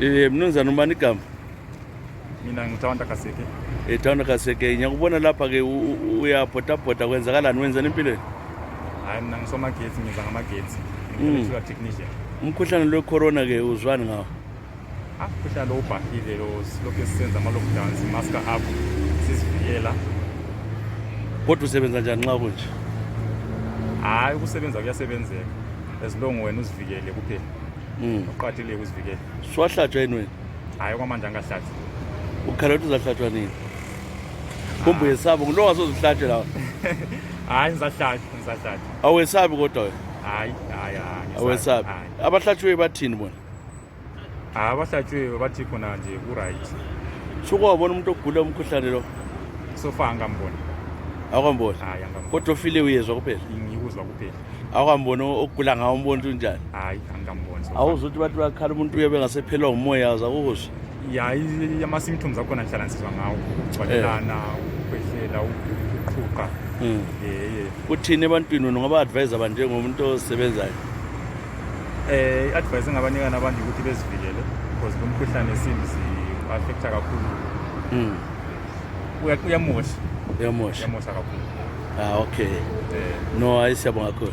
Mnumzane ubani igama? Mina ngithanda Kaseke. Ethanda Kaseke. Ngiyakubona lapha ke uyabhodabhoda kwenzakalani wenzani empilweni? Hayi mina ngisomagetsi ngiza ngamagetsi. Ngingumhlola technician. Umkhuhlane lo corona ke uzwani ngawo? Umkhuhlane lo ubhahile lo silokhu sisenza ama lockdowns, masker up, sisivikela. Kodwa usebenza njani nxa kunje? Hayi ukusebenza kuyasebenzeka. As long wena uzivikele kuphela. Uqathile ukuzivikela. Swahlatshwa yini wena? Hayi kwamanje angahlatshwa. Ukhala ukuthi uzahlatshwa nini? Kumbe yesabo ngulo wasozihlatshe lawa. Hayi ngizahlatshwa. Awesabi kodwa wena? Hayi. Awesabi. Abahlatshwe bathini bona? Abahlatshwe bathi khona nje ku right. Suko wabona umuntu ogula umkhuhlane lo? So far ngambona. Awukamboni? Hayi angambona. Kodwa ufile uyezwa kuphela? Ngikuzwa kuphela. Awukamboni ogula ngawo umbona ukuthi unjani? Hayi angamboni. Awuzuthi bathi bakhala umuntu uyabe ngasephela umoya uzakuzwa? Yayi ama symptoms akhona ngihlala nsizwa ngawo. Ukwalelana, ukukhwehlela, ukukhuqa. Uthini ebantwini ngoba advise abantu njengomuntu osebenzayo? Advice engabanika nabantu ukuthi bezivikele because umkhuhlane seems affecta kakhulu. Uyamosha Uyamosha kakhulu. Okay. No, ayisiyabonga kakhulu.